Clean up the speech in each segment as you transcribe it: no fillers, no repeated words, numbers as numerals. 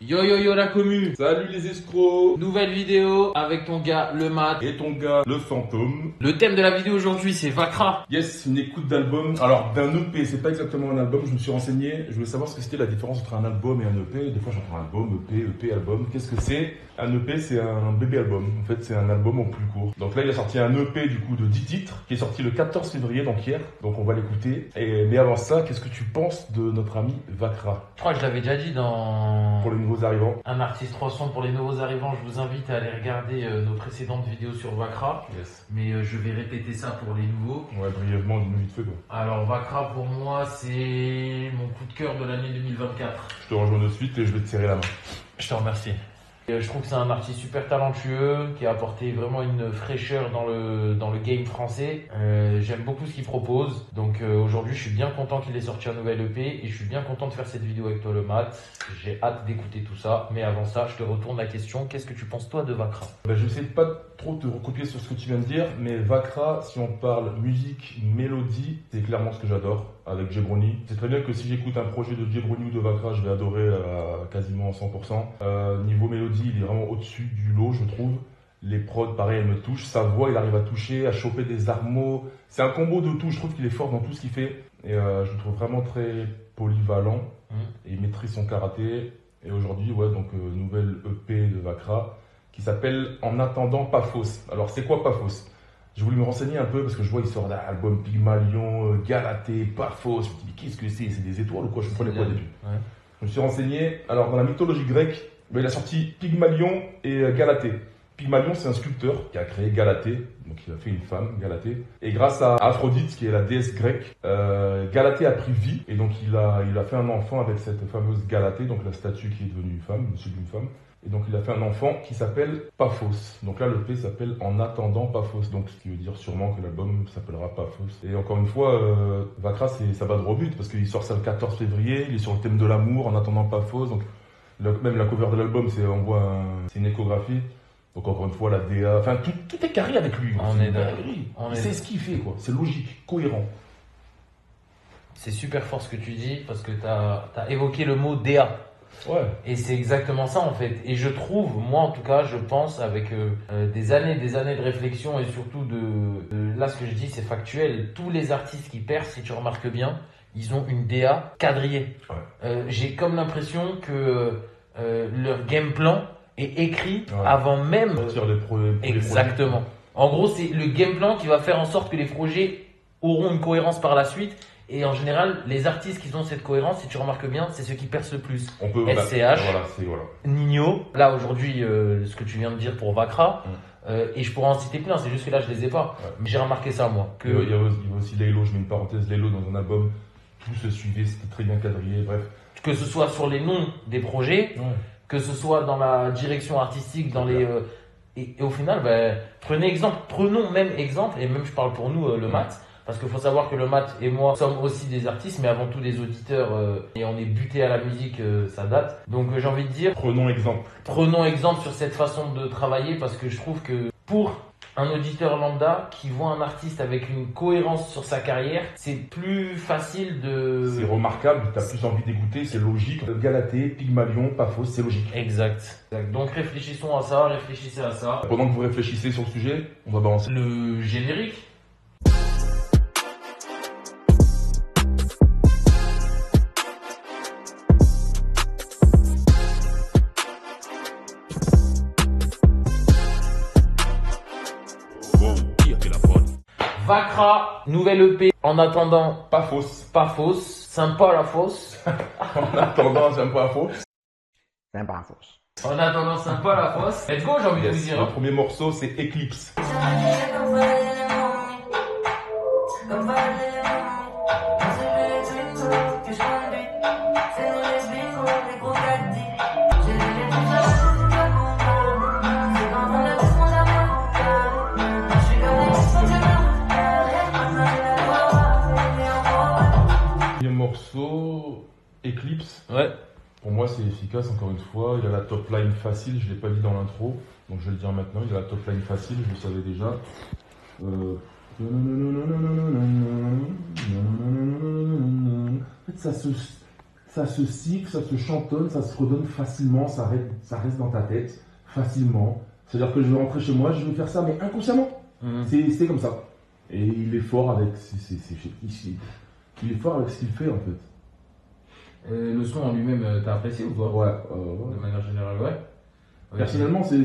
Yo yo yo la commu. Salut les escrocs. Nouvelle vidéo avec ton gars le mat. Et ton gars, le fantôme. Le thème de la vidéo aujourd'hui c'est Vakra. Yes, une écoute d'album. Alors d'un EP, c'est pas exactement un album, je me suis renseigné. Je voulais savoir ce que c'était la différence entre un album et un EP. Des fois j'entends album, EP, album. Qu'est-ce que c'est? Un EP, c'est un bébé album. En fait, c'est un album au plus court. Donc là, il a sorti un EP du coup de 10 titres qui est sorti le 14 février, donc hier. Donc on va l'écouter. Mais avant ça, qu'est-ce que tu penses de notre ami Vakra? Je crois que je l'avais déjà dit dans Pour les nouveaux arrivants. un artiste 300 pour les nouveaux arrivants. Je vous invite à aller regarder nos précédentes vidéos sur Vakra. Yes. Mais je vais répéter ça pour les nouveaux. Ouais, brièvement, dis-nous vite fait quoi. Alors Vakra pour moi c'est mon coup de cœur de l'année 2024. Je te rejoins de suite et je vais te serrer la main. Je te remercie. Je trouve que c'est un artiste super talentueux qui a apporté vraiment une fraîcheur dans le game français. J'aime beaucoup ce qu'il propose. Donc aujourd'hui, je suis bien content qu'il ait sorti un nouvel EP et je suis bien content de faire cette vidéo avec toi, le mat. J'ai hâte d'écouter tout ça. Mais avant ça, je te retourne la question. Qu'est-ce que tu penses toi de Vakra? Je vais essayer de pas trop te recopier sur ce que tu viens de dire, mais Vakra, si on parle musique, mélodie, c'est clairement ce que j'adore avec Djebroni. C'est très bien que si j'écoute un projet de Djebroni ou de Vakra, je vais adorer quasiment 100%. Niveau mélodie, il est vraiment au-dessus du lot, je trouve. Les prods, pareil, elle me touche. Sa voix, il arrive à toucher, à choper des armeaux. C'est un combo de tout. Je trouve qu'il est fort dans tout ce qu'il fait. Et je le trouve vraiment très polyvalent. Et il maîtrise son karaté. Et aujourd'hui, ouais, donc nouvelle EP de Vakra qui s'appelle En attendant pas fausse. Alors c'est quoi pas fausse? J'ai voulu me renseigner un peu parce que je vois il sort d'un album Pygmalion, Galaté, pas fausse. Je me dis mais qu'est-ce que c'est des étoiles ou quoi? Je ne comprenais pas au début. Ouais. Je me suis renseigné. Alors dans la mythologie grecque, il a sorti Pygmalion et Galatée. Pygmalion, c'est un sculpteur qui a créé Galatée, donc il a fait une femme, Galatée. Et grâce à Aphrodite, qui est la déesse grecque, Galatée a pris vie. Et donc il a fait un enfant avec cette fameuse Galatée, donc la statue qui est devenue une femme, une sublime femme. Et donc il a fait un enfant qui s'appelle Paphos. Donc là le P s'appelle En attendant Paphos. Donc ce qui veut dire sûrement que l'album s'appellera Paphos. Et encore une fois, Vakra, ça va droit au but parce qu'il sort ça le 14 février. Il est sur le thème de l'amour, En attendant Paphos. Donc même la cover de l'album, c'est une échographie. Donc encore une fois, la DA, enfin tout est carré avec lui. On est d'accord. Il sait ce qu'il fait quoi. C'est logique, cohérent. C'est super fort ce que tu dis parce que tu as évoqué le mot DA. Ouais. Et c'est exactement ça en fait. Et je trouve, moi en tout cas, je pense avec des années de réflexion et surtout là ce que je dis c'est factuel. Tous les artistes qui percent, si tu remarques bien, ils ont une DA quadrillée. Ouais. J'ai comme l'impression que leur game plan est écrit avant même. Exactement. En gros, c'est le game plan qui va faire en sorte que les projets auront une cohérence par la suite. Et en général, les artistes qui ont cette cohérence, si tu remarques bien, c'est ceux qui percent le plus. On peut, SCH, voilà. Nino, là aujourd'hui, ce que tu viens de dire pour Vakra, et je pourrais en citer plein, c'est juste que là je les ai pas. Ouais. Mais j'ai remarqué ça moi. Que... Il y a aussi Laylo, je mets une parenthèse, Laylo dans un album, tout se suivait, c'était très bien quadrillé, bref. Que ce soit sur les noms des projets, que ce soit dans la direction artistique, dans les. Et au final, prenons même exemple, et même je parle pour nous, le mat. Parce qu'il faut savoir que le mat et moi sommes aussi des artistes, mais avant tout des auditeurs, et on est buté à la musique, ça date. Donc j'ai envie de dire, prenons exemple sur cette façon de travailler, parce que je trouve que pour un auditeur lambda qui voit un artiste avec une cohérence sur sa carrière, c'est plus facile de... C'est remarquable, tu as plus envie d'écouter, c'est logique. Galatée, Pygmalion, Paphos, c'est logique. Exact. Donc réfléchissons à ça, réfléchissez à ça. Pendant que vous réfléchissez sur le sujet, on va balancer le générique. Vakra, nouvelle EP, en attendant Paphos, sympa la fosse. En attendant, j'aime pas fausse. Sympa la fosse. En attendant, sympa la fosse. Let's go, j'ai envie de vous dire. Le premier morceau, c'est Eclipse. Morceau Eclipse. Ouais. Pour moi, c'est efficace. Encore une fois, il a la top line facile. Je l'ai pas dit dans l'intro, donc je vais le dire maintenant. Il a la top line facile. Je le savais déjà. En fait, ça se cycle, ça se chantonne, ça se redonne facilement, ça reste dans ta tête facilement. C'est-à-dire que je vais rentrer chez moi, je vais faire ça, mais inconsciemment. C'est comme ça. Et il est fort avec il est fort avec ce qu'il fait en fait. Le son en lui-même, t'as apprécié ou pas? Ouais. De manière générale, ouais. Personnellement, c'est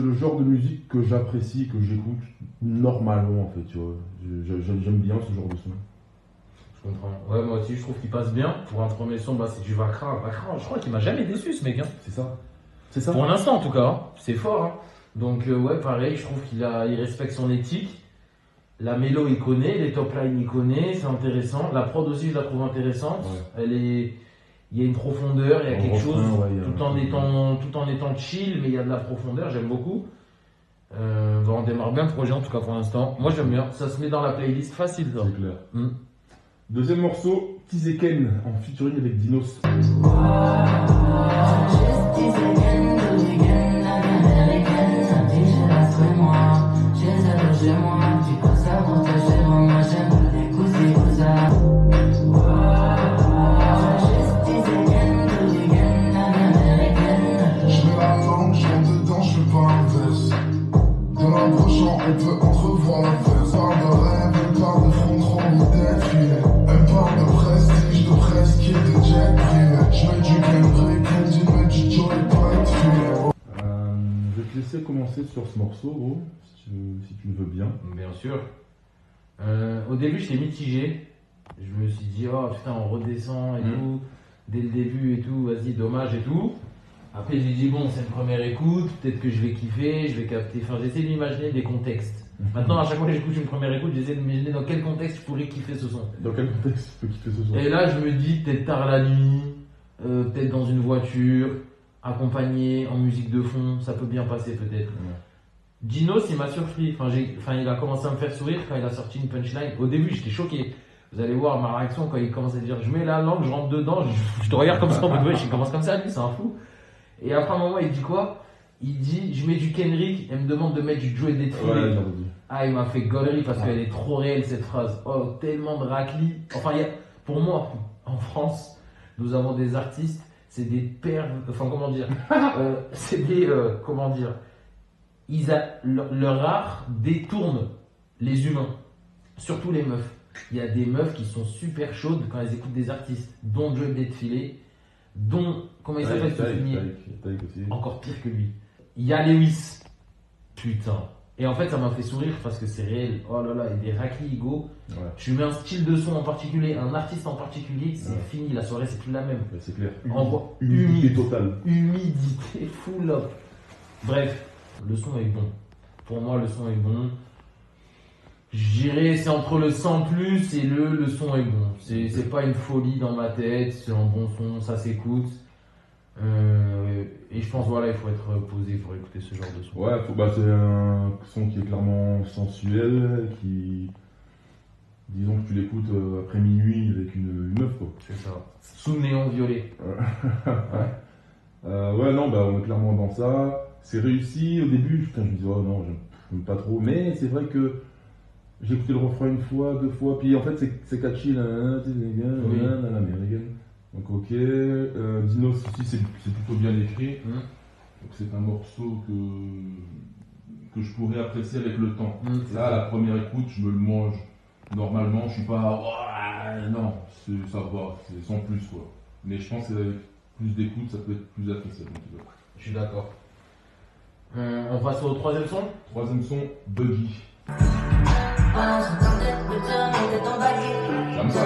le genre de musique que j'apprécie, que j'écoute normalement en fait, tu vois. J'aime bien ce genre de son. Je comprends. Ouais, moi aussi, je trouve qu'il passe bien. Pour un premier son, bah, c'est du Vakra. Vakra, je crois qu'il m'a jamais déçu, ce mec. Hein. C'est ça. Pour l'instant, en tout cas. Hein. C'est fort. Hein. Donc, ouais, pareil, je trouve il respecte son éthique. La mélo, il connaît. Les top lines, il connaît. C'est intéressant. La prod aussi, je la trouve intéressante. Ouais. Il y a une profondeur, il y a quelque chose, tout en étant chill, mais il y a de la profondeur, j'aime beaucoup. On démarre bien le projet, en tout cas pour l'instant. Moi, j'aime bien. Ça se met dans la playlist facile. C'est clair. Deuxième morceau, Tizeken en featuring avec Dinos. On peut entrevoir la fesse. Parle de rêve, parle de front trop ni d'être filé. Elle parle de prestige, de presqu'île, de jet privé. Je mets du Kendrick, elle met du Joey, pas être filé. Je vais te laisser commencer sur ce morceau, gros, si tu le veux bien. Bien sûr. Au début, j'étais mitigé. Je me suis dit, oh putain, on redescend et tout. Dès le début et tout, vas-y, dommage et tout. Après, j'ai dit, bon, c'est une première écoute, peut-être que je vais kiffer, je vais capter. Enfin, j'essaie d'imaginer des contextes. Maintenant, à chaque fois que j'écoute une première écoute, j'essaie d'imaginer dans quel contexte je pourrais kiffer ce son. Dans quel contexte tu peux kiffer ce son? Et là, je me dis, peut-être tard la nuit, peut-être dans une voiture, accompagné, en musique de fond, ça peut bien passer peut-être. Dinos, il m'a surpris. Enfin, il a commencé à me faire sourire quand il a sorti une punchline. Au début, j'étais choqué. Vous allez voir ma réaction quand il commence à dire, je mets la langue, je rentre dedans, je te regarde comme ça, en mode, ouais, il commence comme ça, lui, c'est un fou. Et après un moment, il dit quoi? Il dit, je mets du Kendrick, elle me demande de mettre du Joey Détruit. Ouais, il m'a fait gaulerie parce qu'elle est trop réelle cette phrase. Oh, tellement de raclis. Enfin, pour moi, en France, nous avons des artistes, c'est des pères. Enfin, comment dire c'est des. Comment dire leur art détourne les humains, surtout les meufs. Il y a des meufs qui sont super chaudes quand elles écoutent des artistes, dont Joey Détruit, dont. Comment il s'appelle ce fumier? Encore pire que lui. Il y a Lewis. Putain. Et en fait, ça m'a fait sourire parce que c'est réel. Oh là là, il y a des raclis égaux. Ouais. Tu mets un style de son en particulier, un artiste en particulier, c'est fini. La soirée, c'est plus la même. Ouais, c'est clair. Humidité totale. Humidité full up. Bref, le son est bon. Pour moi, le son est bon. Je dirais c'est entre le 100 plus et le son est bon. C'est pas une folie dans ma tête, c'est un bon son, ça s'écoute. Et je pense voilà, il faut être posé pour écouter ce genre de son. Ouais, c'est un son qui est clairement sensuel, qui disons que tu l'écoutes après minuit avec une meuf quoi. C'est ça. Sous néon violet. Ouais non on est clairement dans ça. C'est réussi au début, putain je me disais oh non j'aime pas trop, mais c'est vrai que j'ai écouté le refrain une fois, deux fois, puis en fait c'est catchy l'américaine. Donc ok, Dinos aussi c'est plutôt bien écrit. Donc c'est un morceau que je pourrais apprécier avec le temps. Là, à la première écoute, je me le mange normalement, je suis pas non, ça va, c'est sans plus quoi. Mais je pense qu'avec plus d'écoute, ça peut être plus appréciable. Je suis d'accord. On passe au troisième son. Troisième son, Buggy. Comme ça.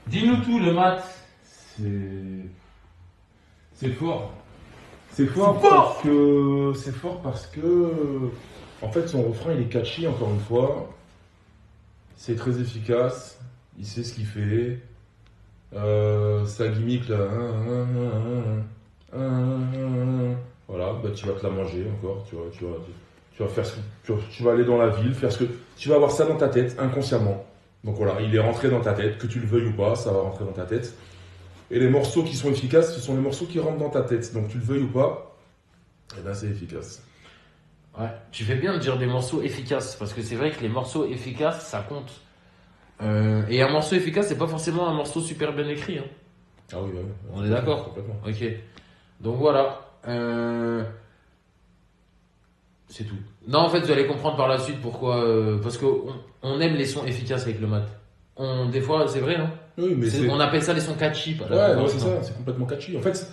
Dis-nous tout, le mat. C'est fort. C'est fort parce que en fait son refrain il est catchy encore une fois. C'est très efficace. Il sait ce qu'il fait. Sa gimmick là. Voilà, bah, tu vas te la manger encore. Tu vas faire tu vas aller dans la ville, faire ce que. Tu vas avoir ça dans ta tête, inconsciemment. Donc voilà, il est rentré dans ta tête, que tu le veuilles ou pas, ça va rentrer dans ta tête. Et les morceaux qui sont efficaces, ce sont les morceaux qui rentrent dans ta tête. Donc tu le veuilles ou pas, et ben c'est efficace. Ouais, tu fais bien de dire des morceaux efficaces, parce que c'est vrai que les morceaux efficaces, ça compte. Et un morceau efficace, c'est pas forcément un morceau super bien écrit. Hein. Ah oui, oui. On est d'accord? Complètement. Ok. Donc voilà. C'est tout. Non, en fait, vous allez comprendre par la suite pourquoi. Parce qu'on aime les sons efficaces avec le mat. Des fois, c'est vrai, non? Oui, mais On appelle ça les sons catchy. Pas ouais, non, c'est ça, c'est complètement catchy. En fait,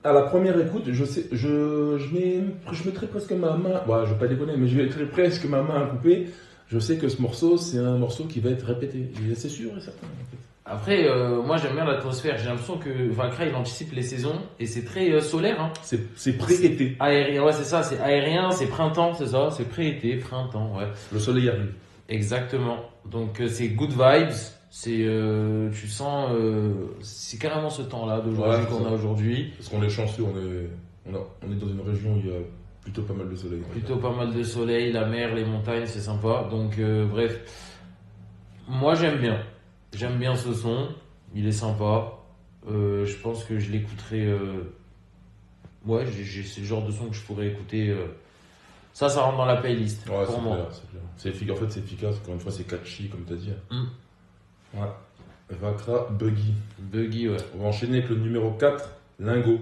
à la première écoute, je mettrais presque ma main. Ouais, je vais pas déconner, mais je mettrais presque ma main à couper. Je sais que ce morceau, c'est un morceau qui va être répété. C'est sûr et certain. En fait. Après, moi j'aime bien l'atmosphère. J'ai l'impression que Vacra il anticipe les saisons et c'est très solaire. Hein. C'est pré-été. Aérien, ouais, c'est ça, c'est aérien, c'est printemps, c'est ça, c'est pré-été, printemps, ouais. Le soleil arrive. Exactement. Donc c'est good vibes. C'est, tu sens, c'est carrément ce temps-là d'aujourd'hui Ouais, qu'on a aujourd'hui. Parce qu'on est chanceux, on est dans une région où il y a plutôt pas mal de soleil. Plutôt pas mal de soleil, la mer, les montagnes, c'est sympa. Donc bref, moi j'aime bien. J'aime bien ce son, il est sympa. Je pense que je l'écouterai. Ouais, c'est le genre de son que je pourrais écouter. Ça rentre dans la playlist. Ouais, pour c'est moi. clair, c'est clair. En fait, c'est efficace. Encore une fois, c'est catchy, comme tu as dit. Ouais. Vacra, Buggy. Buggy, ouais. On va enchaîner avec le numéro 4, Lingo.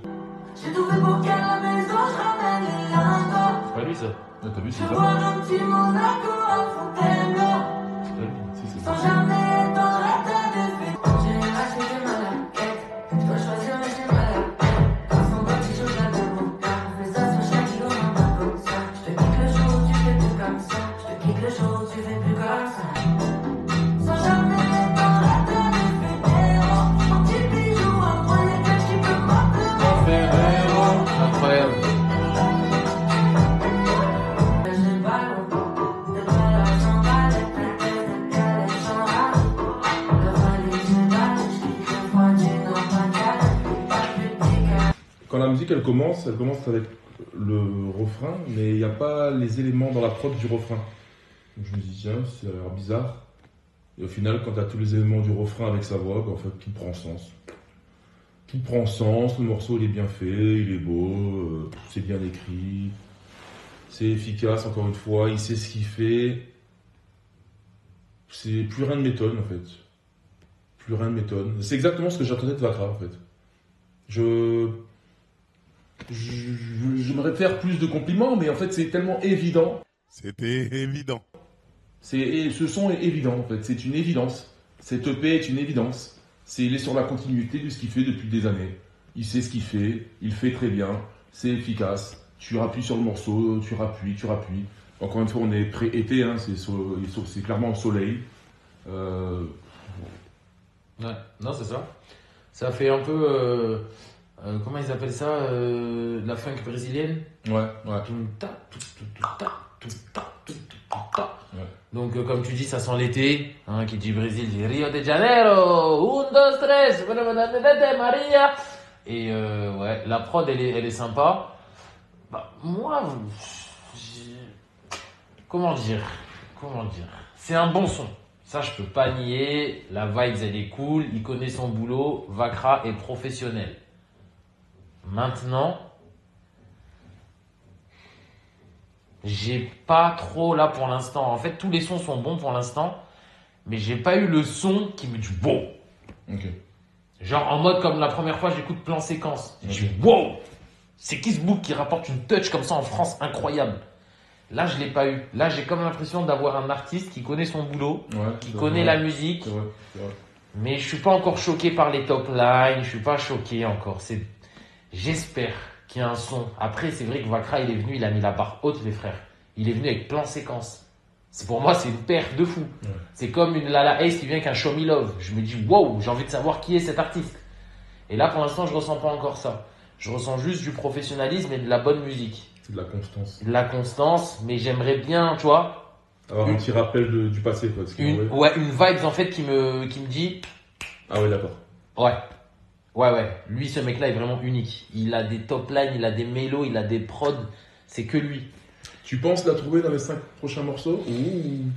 J'ai tout fait pour qu'à la maison je ramène les lingots. C'est pas lui ça. Ah, t'as vu, c'est Je ça bois un petit Monaco à Fontainebleau. C'est pas lui. Si, c'est Sans ça. jamais dans la tête de fait. J'ai les vaches et j'ai mal à la tête. Je dois choisir mais j'ai mal à la tête. Quand son boîte il joue de la démo. On fait ça sur chaque kilo dans ma comme ça. Je te quitte le jour où tu fais plus comme ça. Je te quitte le jour où tu fais plus comme ça. Sans jamais dans la tête de fait héros. Mon petit bijou, un moyen que tu peux m'appeler mon Ferrero, incroyable. j'ai pas longtemps. De balles sans balles, de tête de calais sans rage. Le rallye du bal, je quitte le froid du nord, pas de Quand la musique elle commence avec le refrain, mais il n'y a pas les éléments dans la prod du refrain. Donc je me dis, tiens, ça a l'air bizarre. Et au final, quand tu as tous les éléments du refrain avec sa voix, bah, en fait, tout prend sens. Tout prend sens, le morceau il est bien fait, il est beau, c'est bien écrit, c'est efficace, encore une fois, il sait ce qu'il fait. C'est plus rien ne m'étonne en fait. Plus rien ne m'étonne. C'est exactement ce que j'attendais de Vacra en fait. J'aimerais faire plus de compliments, mais en fait c'est tellement évident. C'était évident. Et ce son est évident en fait, c'est une évidence. Cette EP est une évidence. Il est sur la continuité de ce qu'il fait depuis des années. Il sait ce qu'il fait, il fait très bien, c'est efficace. Tu rappuies sur le morceau, tu rappuies. Encore une fois, on est pré-été, hein, c'est clairement au soleil. Ouais, non, c'est ça. Ça fait un peu. Comment ils appellent ça la funk brésilienne. Ouais. Ouais. Donc, comme tu dis, ça sent l'été. Hein, qui dit Brésil dit Rio de Janeiro. Un, dos, tres. Maria. Et ouais, la prod, elle est sympa. Bah, moi, comment dire c'est un bon son. Ça, je peux pas nier. La vibe, elle est cool. Il connaît son boulot. Vacra est professionnel. Maintenant, j'ai pas trop là pour l'instant. En fait, tous les sons sont bons pour l'instant, mais j'ai pas eu le son qui me dit wow. Ok. Genre en mode comme la première fois, j'écoute plan séquence. Je dis wow. C'est qui ce bouc qui rapporte une touch comme ça en France incroyable. Là, je l'ai pas eu. Là, j'ai comme l'impression d'avoir un artiste qui connaît son boulot, qui connaît la musique. C'est vrai. Mais je suis pas encore choqué par les top lines. Je suis pas choqué encore. J'espère qu'il y a un son. Après, c'est vrai que Vacra, il est venu, il a mis la barre haute, les frères. Il est venu avec plan séquence. Pour moi, c'est une paire de fou. Ouais. C'est comme une Lala Ace qui vient avec un Show Me Love. Je me dis, wow, j'ai envie de savoir qui est cet artiste. Et là, pour l'instant, je ressens pas encore ça. Je ressens juste du professionnalisme et de la bonne musique. C'est de la constance. De la constance, mais j'aimerais bien, tu vois. Avoir un petit rappel du passé, quoi. Une vibes en fait qui me dit, Ah ouais, d'accord. Ouais. Ouais. Lui, ce mec-là est vraiment unique. Il a des top lines, il a des mélos, il a des prods. C'est que lui. Tu penses la trouver dans les 5 prochains morceaux ou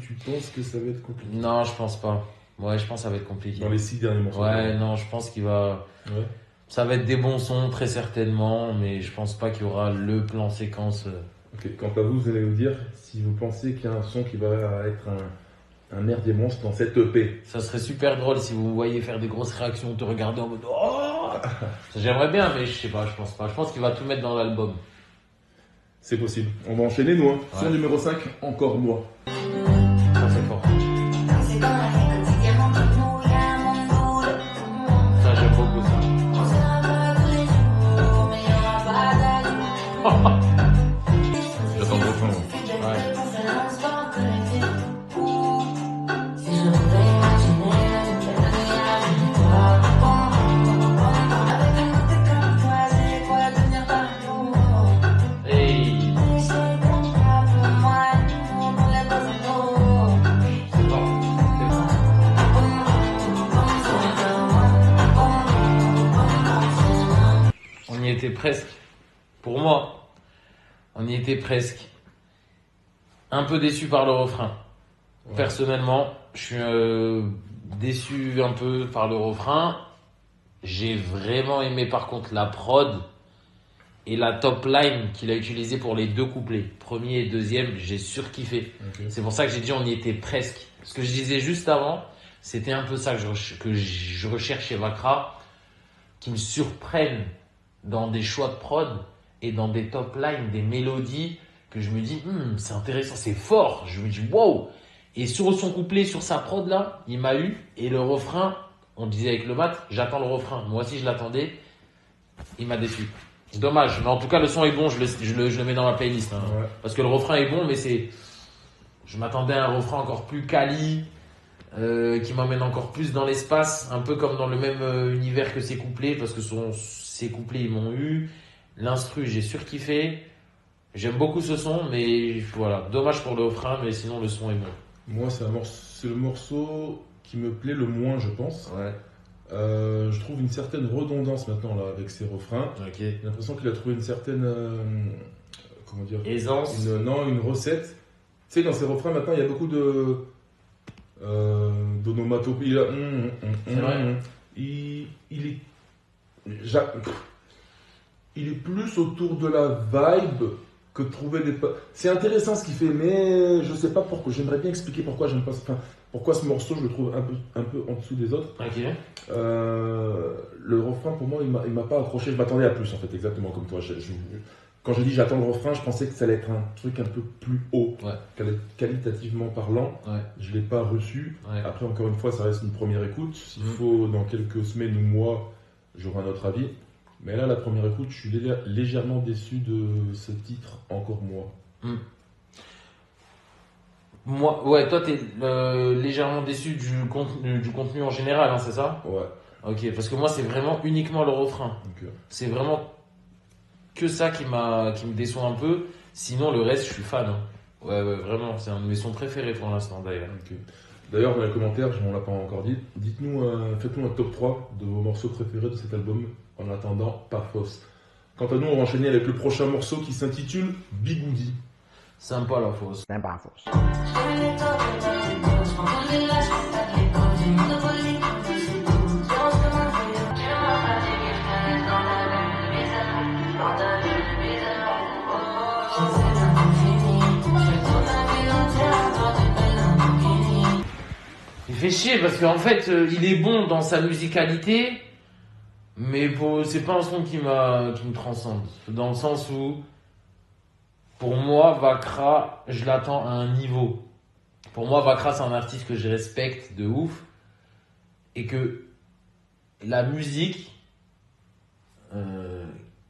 tu penses que ça va être compliqué? Non, je pense pas. Ouais, je pense que ça va être compliqué. Dans les 6 derniers morceaux. Ouais, non, je pense qu'il va. Ouais. Ça va être des bons sons, très certainement, mais je pense pas qu'il y aura le plan séquence. Ok, quant à vous, vous allez nous dire si vous pensez qu'il y a un son qui va être un nerf des monstres dans cette EP. Ça serait super drôle si vous me voyez faire des grosses réactions, te regarder en mode oh. J'aimerais bien, mais je sais pas, je pense pas. Je pense qu'il va tout mettre dans l'album. C'est possible. On va enchaîner, nous. Hein. Son Ouais. numéro 5, encore moi. Ça, c'est fort. C'est comme la vie quotidiennement comme nous, y'a un monde boule. Ça, j'aime beaucoup ça. On sera pas tous les jours, mais y'aura pas d'aller. J'attends le refrain. Ouais. Si je pouvais imaginer une belle nuit avec toi, avec un côté comme toi, c'est quoi devenir partout? Hey, C'est comme ça pour moi, on l'a dans un dos. c'est fort. On y était presque. Pour moi, on y était presque. Un peu déçu par le refrain. Ouais. Personnellement, je suis déçu un peu par le refrain. J'ai vraiment aimé par contre la prod et la top line qu'il a utilisée pour les deux couplets. Premier et deuxième, j'ai surkiffé. Ok. C'est pour ça que j'ai dit on y était presque. Ce que je disais juste avant, c'était un peu ça que je recherche chez Vakra, qui me surprennent dans des choix de prod et dans des top lines, des mélodies que je me dis c'est intéressant, c'est fort. Je me dis wow. Et sur son couplet, sur sa prod là, il m'a eu. Et le refrain, on disait avec le mat, j'attends le refrain. Moi aussi je l'attendais. Il m'a déçu. C'est dommage, mais en tout cas le son est bon, je le mets dans ma playlist. Hein. Ouais. Parce que le refrain est bon, mais je m'attendais à un refrain encore plus quali, qui m'emmène encore plus dans l'espace, un peu comme dans le même univers que ses couplets, parce que ses couplets ils m'ont eu. L'instru, j'ai surkiffé. J'aime beaucoup ce son, mais voilà, dommage pour le refrain, mais sinon le son est bon. Moi, c'est le morceau qui me plaît le moins, je pense. Ouais, Je trouve une certaine redondance maintenant là avec ses refrains. ok. J'ai l'impression qu'il a trouvé une certaine comment dire, Aisance. une recette. Tu sais, dans ses refrains maintenant, il y a beaucoup de d'onomatopées. C'est vrai. Il est il est plus autour de la vibe que de trouver des. C'est intéressant ce qu'il fait, mais je sais pas pourquoi. J'aimerais bien expliquer pourquoi j'aime pas. Enfin, pourquoi ce morceau je le trouve un peu en dessous des autres. Ok. Le refrain pour moi il m'a pas accroché. Je m'attendais à plus en fait, exactement comme toi. Quand je dis j'attends le refrain, je pensais que ça allait être un truc un peu plus haut, Ouais. qualitativement parlant. Ouais. Je l'ai pas reçu. Ouais. Après encore une fois, ça reste une première écoute. S'il faut dans quelques semaines ou mois, j'aurai un autre avis. Mais là, la première écoute, je suis légèrement déçu de ce titre, encore moi. Moi, ouais, toi t'es légèrement déçu du contenu en général, hein, c'est ça? Ouais. Ok, parce que moi c'est vraiment uniquement le refrain. Donc, C'est vraiment que ça qui me déçoit un peu. Sinon le reste, je suis fan. Hein. Ouais, vraiment, c'est un de mes sons préférés pour l'instant d'ailleurs. ok. D'ailleurs, dans les commentaires, on l'a pas encore dit, dites-nous, faites-nous un top 3 de vos morceaux préférés de cet album. En attendant, pas fausse. Quant à nous, on va enchaîner avec le prochain morceau qui s'intitule Bigoudi. Sympa la fausse. Sympa la fausse. Il fait chier parce qu'en fait, il est bon dans sa musicalité, mais c'est pas un son qui me transcende. Dans le sens où, pour moi, Vakra, je l'attends à un niveau. Pour moi, Vakra, c'est un artiste que je respecte de ouf. Et que la musique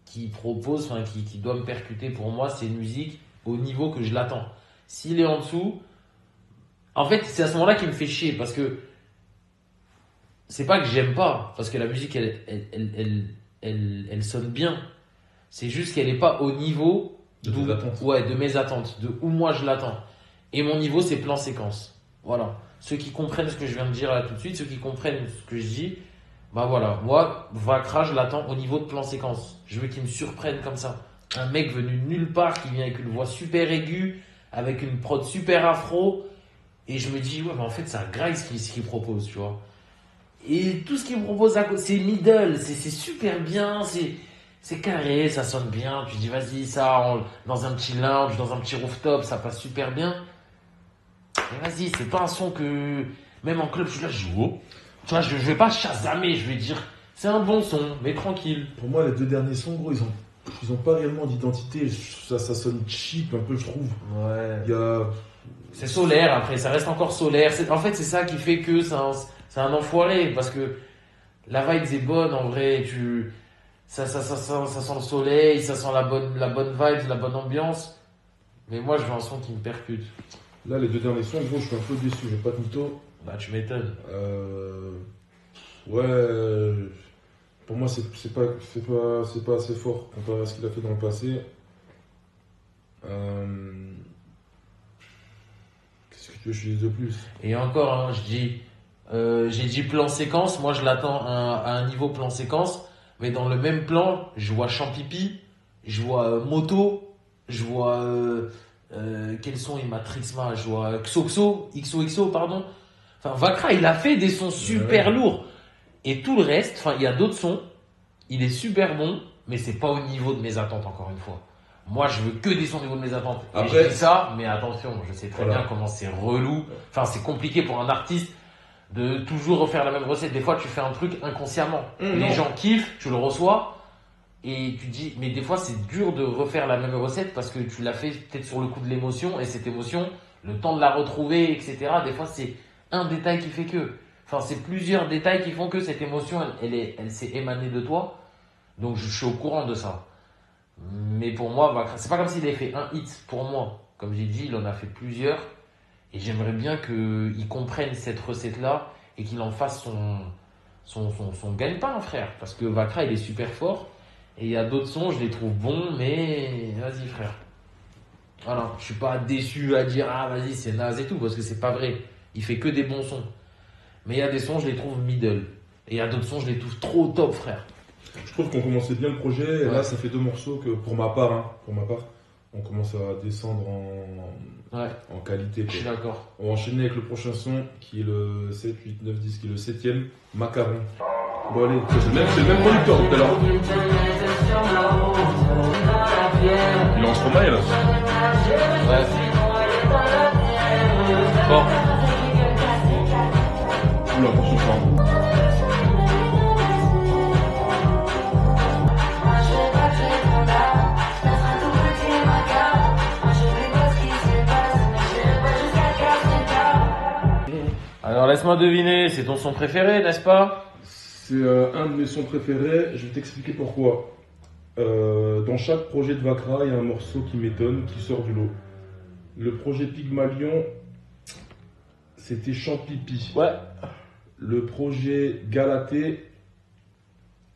qu'il propose, enfin, qui doit me percuter pour moi, c'est une musique au niveau que je l'attends. S'il est en dessous, en fait, c'est à ce moment-là qu'il me fait chier parce que c'est pas que j'aime pas, parce que la musique elle sonne bien. C'est juste qu'elle est pas au niveau De tes attentes. ouais, de mes attentes, de où moi je l'attends. Et mon niveau, c'est plan séquence. Voilà. Ceux qui comprennent ce que je viens de dire là tout de suite, ceux qui comprennent ce que je dis, Bah voilà, moi, Vakra, je l'attends au niveau de plan séquence. Je veux qu'il me surprenne comme ça. Un mec venu de nulle part qui vient avec une voix super aiguë, avec une prod super afro. Et je me dis, ouais, mais en fait, c'est un graille ce qu'il propose, tu vois. Et tout ce qu'il me propose à côté, c'est middle, c'est super bien, c'est carré, ça sonne bien. Tu dis, vas-y, dans un petit lounge, dans un petit rooftop, ça passe super bien. Mais vas-y, c'est pas un son que, même en club, je suis là, je joue haut. Tu vois, je vais pas chasamer, je vais dire, c'est un bon son, mais tranquille. Pour moi, les deux derniers sons, gros, ils ont pas réellement d'identité. Ça sonne cheap un peu, je trouve. Ouais. Il y a. C'est solaire, après, ça reste encore solaire. En fait, c'est ça qui fait que c'est un enfoiré, parce que la vibe est bonne, en vrai. Ça sent le soleil, ça sent la bonne vibe, la bonne ambiance. Mais moi, je veux un son qui me percute. Là, les deux derniers sons, gros, je suis un peu déçu. Je vais pas te mytho. Bah, tu m'étonnes. Ouais. Pour moi, c'est pas assez fort comparé à ce qu'il a fait dans le passé. Qu'est-ce que tu veux que je dise de plus? Et encore, hein, j'ai dit plan séquence, moi je l'attends à un niveau plan séquence, mais dans le même plan, je vois Champipi, je vois Moto, je vois quels sont Matrixma, je vois XOXO, pardon. Enfin, Vakra, il a fait des sons super lourds. Et tout le reste, enfin, il y a d'autres sons, il est super bon, mais c'est pas au niveau de mes attentes, encore une fois. Moi, je veux que des sons au niveau de mes attentes. Et Après- je dis ça, mais attention, je sais très Voilà. bien comment c'est relou. Enfin, c'est compliqué pour un artiste de toujours refaire la même recette. Des fois, tu fais un truc inconsciemment. Les non. gens kiffent, tu le reçois, et tu dis, mais des fois, c'est dur de refaire la même recette parce que tu l'as fait peut-être sur le coup de l'émotion, et cette émotion, le temps de la retrouver, etc. Des fois, c'est un détail qui fait que. Enfin, c'est plusieurs détails qui font que cette émotion, elle s'est émanée de toi. Donc, je suis au courant de ça. Mais pour moi, Vakra, c'est pas comme s'il avait fait un hit. Pour moi, comme j'ai dit, il en a fait plusieurs. Et j'aimerais bien qu'il comprenne cette recette-là et qu'il en fasse son gagne-pain, frère. Parce que Vakra, il est super fort. Et il y a d'autres sons, je les trouve bons, mais vas-y, frère. Voilà, je suis pas déçu à dire, ah, vas-y, c'est naze et tout, parce que c'est pas vrai. Il fait que des bons sons. Mais il y a des sons, je les trouve middle. Et il y a d'autres sons, je les trouve trop top, frère. Je trouve qu'on commençait bien le projet. Et Ouais. là, ça fait deux morceaux que, pour ma part, on commence à descendre Ouais, en qualité. je suis Quoi. d'accord. On va enchaîner avec le prochain son qui est le 7, 8, 9, 10, qui est le 7ème, Macaron. Bon, allez, c'est le même producteur tout à l'heure. Il est en Stromae là. Ouais. Bon. Oula, attention, ça. Alors laisse-moi deviner, c'est ton son préféré, n'est-ce pas? C'est un de mes sons préférés. Je vais t'expliquer pourquoi. Dans chaque projet de Vakra, il y a un morceau qui m'étonne, qui sort du lot. Le projet Pygmalion, c'était Champipi. Ouais. Le projet Galatée,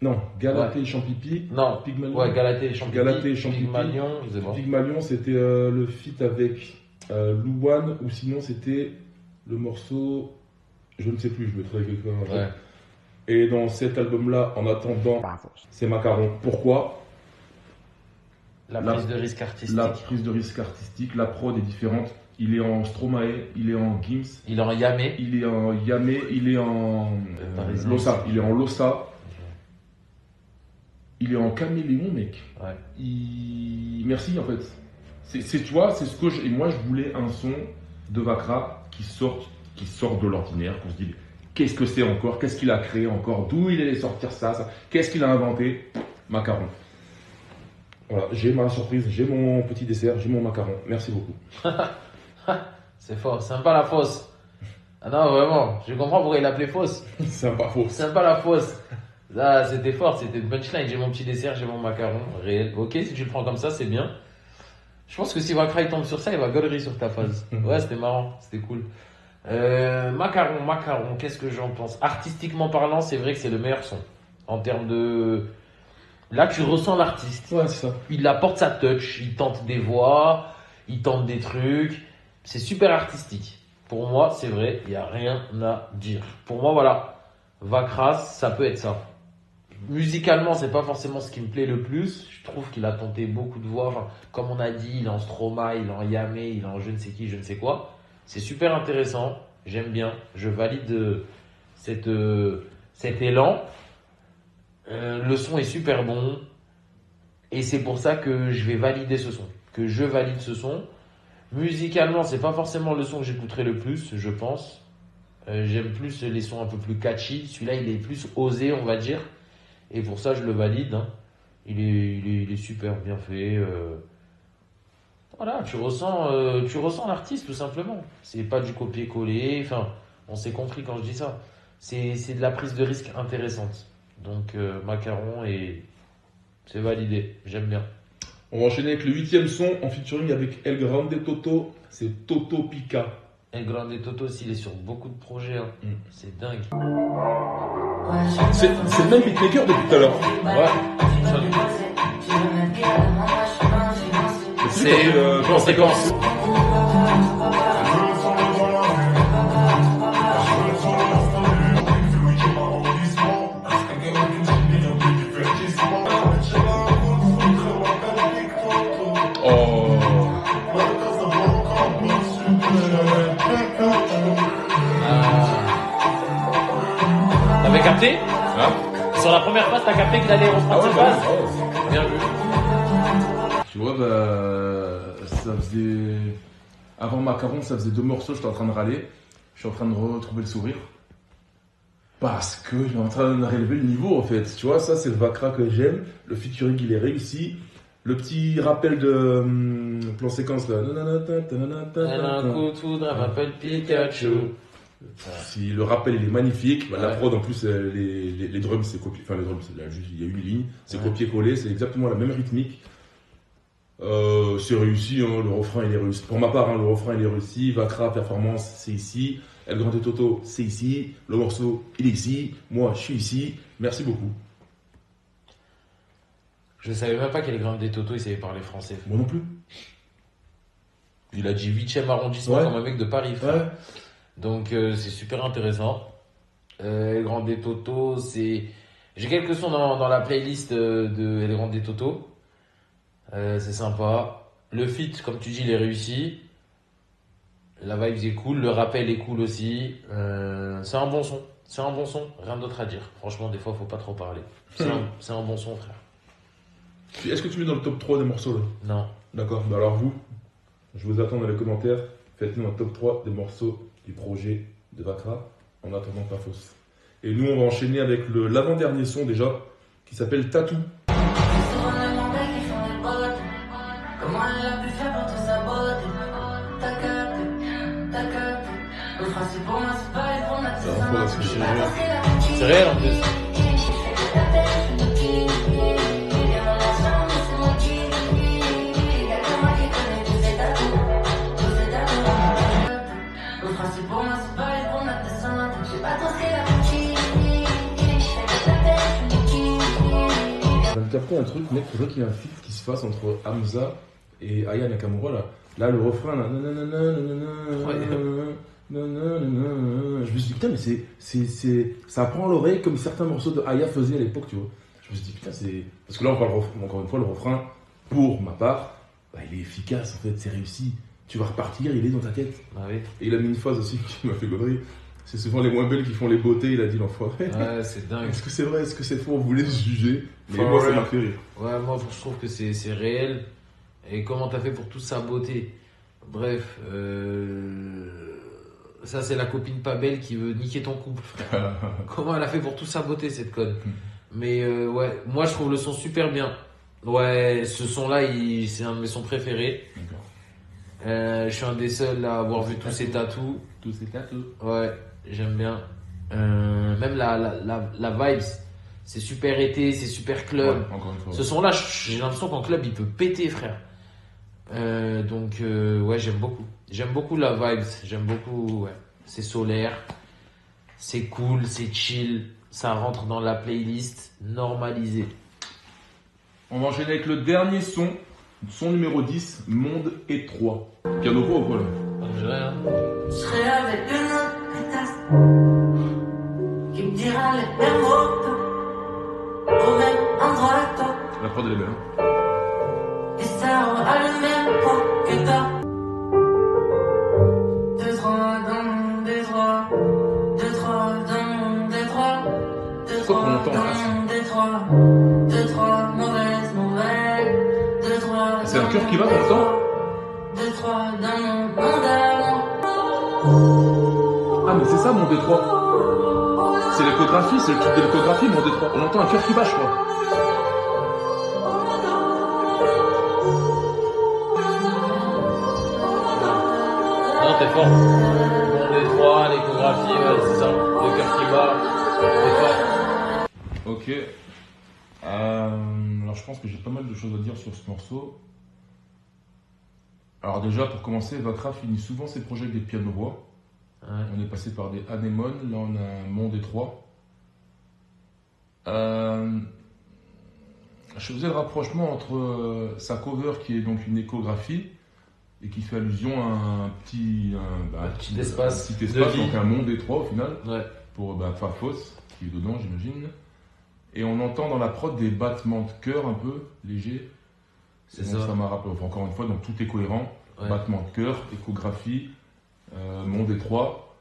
non, Galatée et Champipi. Non. Pygmalion. Ouais, Galatée et Champipi. Galatée et Champipi. Pygmalion, je sais pas. Pygmalion, c'était le feat avec Louane, ou sinon c'était le morceau, je ne sais plus, je mettrai quelqu'un. Ouais. Et dans cet album-là, en attendant, Pas fausse. c'est Macaron. Pourquoi? La La- prise de risque artistique. La prise de risque artistique, la prod est différente. Il est en Stromae, il est en Gims, Il est en Yamé. il est en Yamé, il est en Parisien. Lossa. Il est en Lossa. Il est en caméléon, mec. Ouais. Merci en fait. Tu vois, c'est ce que et moi je voulais un son de Vakra qui sort de l'ordinaire, qu'on se dit qu'est-ce que c'est encore, qu'est-ce qu'il a créé encore, d'où il allait sortir ça, qu'est-ce qu'il a inventé, Macaron. Voilà, j'ai ma surprise, j'ai mon petit dessert, j'ai mon macaron. Merci beaucoup. C'est fort, sympa la fosse. Ah non, vraiment, je comprends pourquoi il l'appelait fausse. Sympa, faux. Sympa la fosse. Là, c'était fort, c'était une punchline. J'ai mon petit dessert, j'ai mon macaron réel. Ok, si tu le prends comme ça, c'est bien. Je pense que si Vakra il tombe sur ça, il va gaulerie sur ta phase. Ouais, c'était marrant, c'était cool. Macaron, qu'est-ce que j'en pense? Artistiquement parlant, c'est vrai que c'est le meilleur son. En termes de. Là, tu ressens l'artiste. Ouais, c'est ça. Il apporte sa touch, il tente des voix, il tente des trucs. C'est super artistique. Pour moi, c'est vrai, il n'y a rien à dire. Pour moi, voilà. Vakras, ça peut être ça. Musicalement, c'est pas forcément ce qui me plaît le plus. Je trouve qu'il a tenté beaucoup de voix. Enfin, comme on a dit, il est en Stromae, il est en Yamé, il est en je ne sais qui, je ne sais quoi. C'est super intéressant. J'aime bien. Je valide cet élan. Le son est super bon. Et c'est pour ça que je vais valider ce son. Que je valide ce son. Musicalement, c'est pas forcément le son que j'écouterai le plus, je pense. J'aime plus les sons un peu plus catchy. Celui-là, il est plus osé, on va dire. Et pour ça, je le valide. Hein. Il est super bien fait. Voilà, tu ressens l'artiste tout simplement. C'est pas du copier-coller. Enfin, on s'est compris quand je dis ça. C'est de la prise de risque intéressante. Donc, Macaron, et c'est validé. J'aime bien. On va enchaîner avec le 8e son en featuring avec El Grande Toto. C'est Toto Pica. El Grande Toto aussi, il est sur beaucoup de projets. Hein. C'est dingue. C'est le même beatmaker depuis tout à l'heure. Ouais. C'est conséquence. T'avais capté? Hein? Sur la première phase, t'as capté qu'il allait reprendre cette phase? Bien vu. Tu vois, ça faisait. Avant Macaron, ça faisait 2 morceaux, j'étais en train de râler. Je suis en train de retrouver le sourire. Parce que je suis en train de relever le niveau en fait. Tu vois, ça c'est le Vakra que j'aime. Le featuring il est réussi. Le petit rappel de plan séquence là. Elle a un coup de foudre, elle m'appelle Pikachu. Si le rappel il est magnifique, la Ouais. prod en plus les drums c'est copié, enfin les drums c'est là, juste il y a une ligne, c'est Ouais. copié-collé, c'est exactement la même rythmique. C'est réussi, hein, le refrain il est réussi. Pour ma part, hein, le refrain il est réussi. Vakra performance c'est ici, El Grande Toto c'est ici, le morceau il est ici, moi je suis ici. Merci beaucoup. Je savais même pas qu'elle est grande des Toto, il savait parler français. Moi non plus. Il a dit 8e arrondissement Ouais. comme un mec de Paris. frère. Ouais. Donc c'est super intéressant. El Grande Toto, c'est. J'ai quelques sons dans la playlist de El Grande Toto. C'est sympa. Le feat, comme tu dis, il est réussi. La vibe est cool, le rappel est cool aussi. C'est un bon son. C'est un bon son, rien d'autre à dire. Franchement, des fois, faut pas trop parler. C'est un bon son, frère. Est-ce que tu mets dans le top 3 des morceaux là? Non. D'accord, bah alors vous, je vous attends dans les commentaires. Faites-nous un top 3 des morceaux du projet de Vakra en attendant pas fausse. Et nous, on va enchaîner avec l'avant-dernier son déjà, qui s'appelle Tatou. C'est souvent les mandats qui font les bottes. Comment elle a pu faire pour te saboter? T'as capté. Le principe pour moi, c'est pas répondre à tes Ça va, attentes. c'est J'ai pas pensé la C'est réel en plus. Le principe pour moi, c'est pas répondre à tes attentes. J'ai pas pensé la Je viens de capter un truc, mec, faudrait qu'il y ait un feat qui se fasse entre Hamza et Aya Nakamura là. Là, le refrain là. Je me suis dit, putain, mais ça prend l'oreille comme certains morceaux de Aya faisaient à l'époque, tu vois. Je me suis dit, putain, c'est. Parce que là, on parle encore une fois, le refrain, pour ma part, bah, il est efficace en fait, c'est réussi. Tu vas repartir, il est dans ta tête. Ah oui. Et il a mis une phrase aussi qui m'a fait gonnerie. C'est souvent les moins belles qui font les beautés, il a dit l'enfoiré. Ouais, c'est dingue. Est-ce que c'est vrai, est-ce que c'est faux, on voulait se juger. Mais For moi, ça real. m'a fait rire. Ouais, moi je trouve que c'est réel. Et comment t'as fait pour tout saboter? Bref, ça c'est la copine pas belle qui veut niquer ton couple, frère. Comment elle a fait pour tout saboter cette conne? Mais ouais, moi je trouve le son super bien. Ouais, ce son-là, c'est un de mes sons préférés. Je suis un des seuls à avoir vu tous ces tatous. Tous ces tatous. Ouais, j'aime bien. Même la vibes, c'est super été, c'est super club. Ouais, encore une fois. Ce son-là, j'ai l'impression qu'en club, il peut péter, frère. Donc, ouais, j'aime beaucoup. J'aime beaucoup la vibes. J'aime beaucoup, ouais. C'est solaire. C'est cool, c'est chill. Ça rentre dans la playlist normalisée. On va enchaîner avec le dernier son numéro 10, Monde étroit. Piano voix ou quoi là? Donc, je dirais, hein. Je serai avec une autre pétasse qui me dira a les mêmes mots, au même endroit que toi. La prod elle est belle. Hein. Et ça aura le même poids que toi. 2-3 dans mon détroit. 2-3 dans mon détroit. 2-3 dans mon détroit. 2-3 mauvaises nouvelles. 2-3 C'est un cœur qui va dans le temps. 2-3 dans mon monde à moi. Ah mais c'est ça mon détroit. C'est l'échographie, c'est le truc de l'échographie mon détroit. On entend un cœur qui bat je crois. Non, t'es fort. Mon détroit, l'échographie, ouais, c'est ça. Le cœur qui bat. T'es fort. Ok. Alors je pense que j'ai pas mal de choses à dire sur ce morceau. Alors déjà pour commencer, Vakra finit souvent ses projets avec des pianos-voix. Ouais. On est passé par des anémones, là on a un Mont Détroit. Je faisais le rapprochement entre sa cover qui est donc une échographie et qui fait allusion à un petit, petit espace de vie. donc un Mont Détroit au final, Ouais. pour Fafos qui est dedans j'imagine. Et on entend dans la prod des battements de cœur un peu légers. C'est Donc ça. ça m'a rappelé, enfin, encore une fois, donc tout est cohérent. Ouais. Battement de cœur, échographie, Mont Détroit.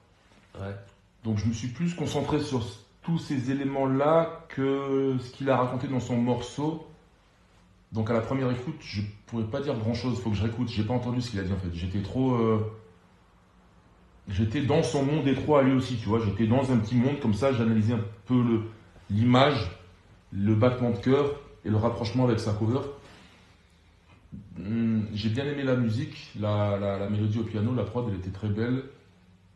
Ouais. Donc je me suis plus concentré sur tous ces éléments-là que ce qu'il a raconté dans son morceau. Donc à la première écoute, je pourrais pas dire grand-chose, il faut que je réécoute. J'ai pas entendu ce qu'il a dit en fait. J'étais trop... J'étais dans son monde Détroit à lui aussi, tu vois. J'étais dans un petit monde comme ça, j'analysais un peu l'image, le battement de cœur et le rapprochement avec sa cover. J'ai bien aimé la musique, la mélodie au piano, la prod, elle était très belle.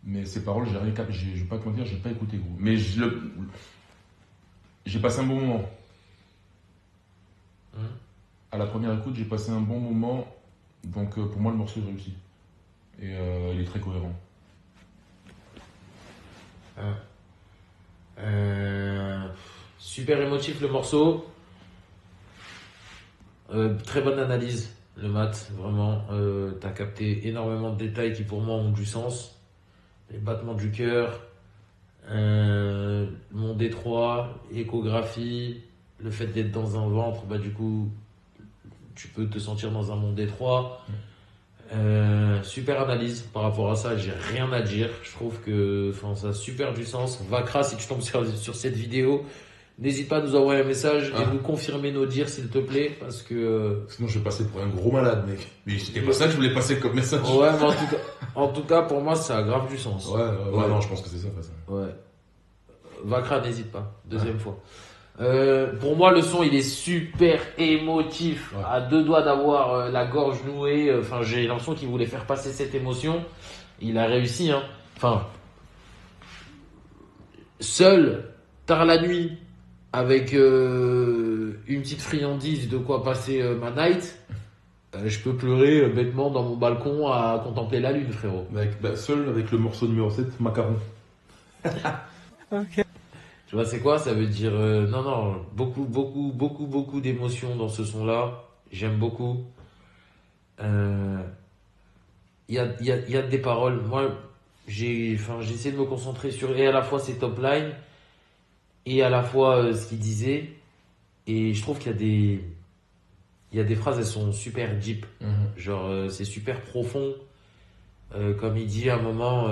Mais ces paroles, j'ai rien capté. Je vais pas te mentir, j'ai pas écouté gros. Mais j'ai passé un bon moment. À la première écoute, j'ai passé un bon moment. Donc pour moi, le morceau est réussi. Et il est très cohérent. Super émotif le morceau. Très bonne analyse, le mat, vraiment. T'as capté énormément de détails qui pour moi ont du sens. Les battements du cœur, mon détroit, échographie, le fait d'être dans un ventre, bah du coup, tu peux te sentir dans un monde étroit. Super analyse par rapport à ça, j'ai rien à dire. Je trouve que ça a super du sens. Vakra, si tu tombes sur cette vidéo, n'hésite pas à nous envoyer un message et nous confirmer nos dires s'il te plaît, parce que Sinon, je vais passer pour un gros malade, mec. Mais c'était pas ça que je voulais passer comme message. ouais, mais en tout cas pour moi ça a grave du sens. Ouais, non, je pense que c'est ça. Ouais. Vakra, n'hésite pas, deuxième fois. Pour moi, le son il est super émotif, à deux doigts d'avoir la gorge nouée. Enfin, j'ai l'impression qu'il voulait faire passer cette émotion. Il a réussi, hein. Enfin, seul, tard la nuit, avec une petite friandise de quoi passer ma night, je peux pleurer bêtement dans mon balcon à contempler la lune, frérot. Seul avec le morceau numéro 7, Macaron. Tu vois, c'est quoi? Ça veut dire non, beaucoup d'émotions dans ce son-là. J'aime beaucoup. Il y a des paroles. Moi, j'ai essayé de me concentrer sur et à la fois ses top lines et à la fois ce qu'il disait. Et je trouve qu'il y a des phrases, elles sont super deep. Genre, c'est super profond. Comme il dit à un moment,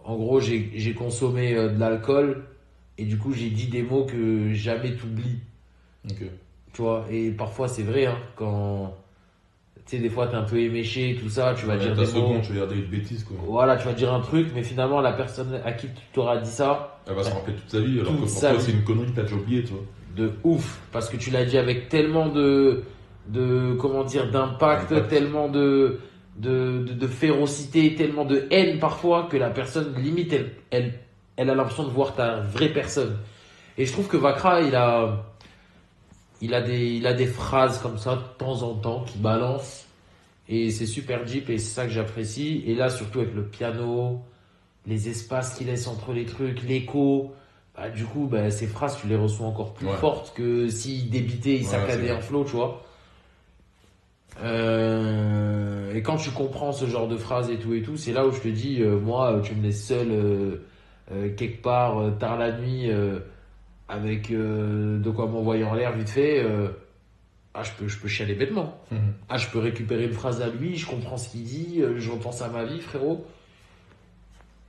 en gros, j'ai consommé de l'alcool et du coup, j'ai dit des mots que jamais t'oublies. Ok. Tu vois, et parfois, c'est vrai, hein, quand tu sais, des fois, t'es un peu éméché, tout ça, tu vas dire des mots. tu vas dire des bêtises, quoi. Voilà, tu vas dire un truc, mais finalement, la personne à qui tu t'auras dit ça, Elle va se rappeler toute sa vie, alors Toute que pour sa toi, vie. c'est une connerie que t'as déjà oublié, tu vois. de ouf, parce que tu l'as dit avec tellement comment dire, d'impact, Impact. tellement de férocité, tellement de haine parfois, que la personne, limite, elle a l'impression de voir ta vraie personne. Et je trouve que Vakra, il a des phrases comme ça de temps en temps qui balancent, et c'est super deep, et c'est ça que j'apprécie. Et là, surtout avec le piano, les espaces qu'il laisse entre les trucs, l'écho, bah, du coup, bah, ces phrases, tu les reçois encore plus fortes que s'il débitait, il saccadait un flow, tu vois. Et quand tu comprends ce genre de phrases et tout, c'est là où je te dis, moi, tu me laisses seul quelque part tard la nuit avec de quoi m'envoyer en l'air vite fait, je peux chialer bêtement. Je peux récupérer une phrase à lui, je comprends ce qu'il dit, je repense à ma vie, frérot.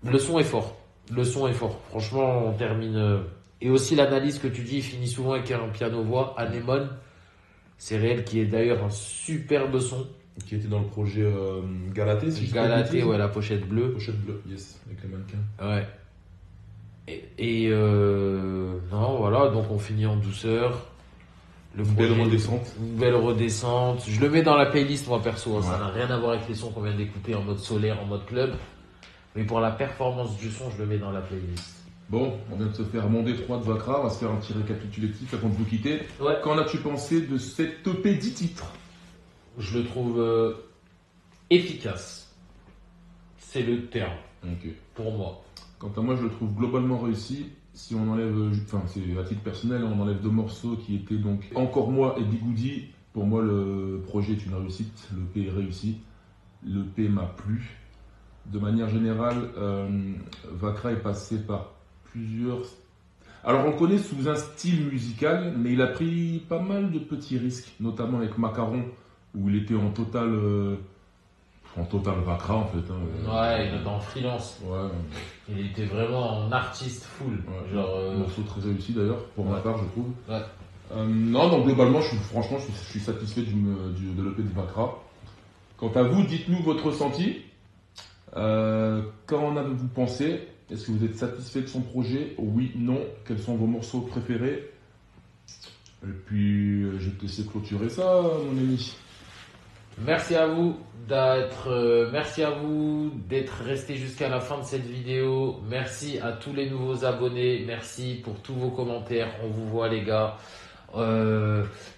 Le son est fort. Le son est fort. Franchement, on termine. Et aussi l'analyse que tu dis, il finit souvent avec un piano-voix, Anémone. C'est réel, qui est d'ailleurs un superbe son. Qui était dans le projet Galatée, si je dis pas de Galaté, bêtises. ouais, la pochette bleue. Pochette bleue, yes, avec le mannequin. Ouais. Non, voilà, donc on finit en douceur. Le Une belle projet- redescente. Une belle redescente. Je le mets dans la playlist, moi, perso. Hein. Ça Ouais. n'a rien à voir avec les sons qu'on vient d'écouter en mode solaire, en mode club. Mais pour la performance du son, je le mets dans la playlist. Bon, on vient de se faire mon D3 de Vakra, on va se faire un petit récapitulatif avant de vous quitter. Ouais. Qu'en as-tu pensé de cette EP 10 titres? Je le trouve efficace. C'est le terme, Ok. pour moi. Quant à moi, je le trouve globalement réussi. Si on enlève, enfin, c'est à titre personnel, on enlève 2 morceaux qui étaient donc Encore moi et Bigoudi. Pour moi, le projet est une réussite. Le P est réussi. Le P m'a plu. De manière générale, Vakra est passé par plusieurs. Alors, on le connaît sous un style musical, mais il a pris pas mal de petits risques, notamment avec Macaron, où il était en total Vakra en fait. Hein. Ouais, il était en freelance. Ouais. Il était vraiment en artiste full. Ouais, Genre, un morceau très réussi d'ailleurs, pour ma ouais. part, je trouve. Ouais. Non, donc globalement, franchement, je suis satisfait de l'EP de Vakra. Quant à vous, dites-nous votre ressenti. Qu'en avez-vous pensé? Est-ce que vous êtes satisfait de son projet? Oui, non. Quels sont vos morceaux préférés? Et puis, je vais te laisser clôturer ça, mon ami. Merci à vous d'être resté jusqu'à la fin de cette vidéo. Merci à tous les nouveaux abonnés. Merci pour tous vos commentaires. On vous voit, les gars.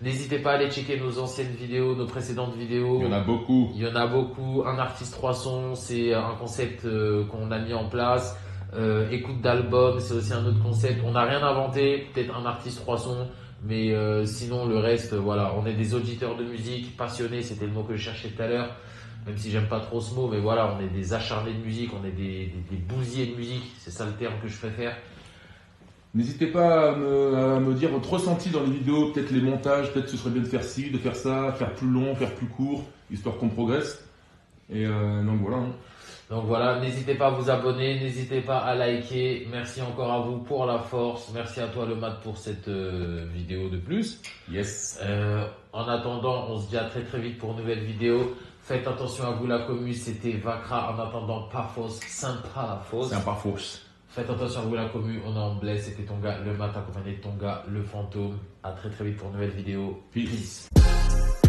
N'hésitez pas à aller checker nos anciennes vidéos, nos précédentes vidéos. Il y en a beaucoup. Il y en a beaucoup. Un artiste 3 sons, c'est un concept qu'on a mis en place. Écoute d'album, c'est aussi un autre concept. On n'a rien inventé. Peut-être un artiste 3 sons. Mais sinon, le reste, voilà, on est des auditeurs de musique, passionnés, c'était le mot que je cherchais tout à l'heure, même si j'aime pas trop ce mot, mais voilà, on est des acharnés de musique, on est des bousiers de musique, c'est ça le terme que je préfère. N'hésitez pas à me dire votre ressenti dans les vidéos, peut-être les montages, peut-être ce serait bien de faire ci, de faire ça, faire plus long, faire plus court, histoire qu'on progresse. Et donc voilà. Hein. Donc voilà, n'hésitez pas à vous abonner, n'hésitez pas à liker. Merci encore à vous pour la force. Merci à toi, le Mat, pour cette vidéo de plus. Yes. En attendant, on se dit à très très vite pour une nouvelle vidéo. Faites attention à vous, la commu. C'était Vakra. En attendant, pas fausse, sympa fausse. C'est un par force. Faites attention à vous, la commu. On est en blesse. C'était ton gars, le Mat, accompagné de ton gars, le fantôme. À très très vite pour une nouvelle vidéo. Peace. Peace.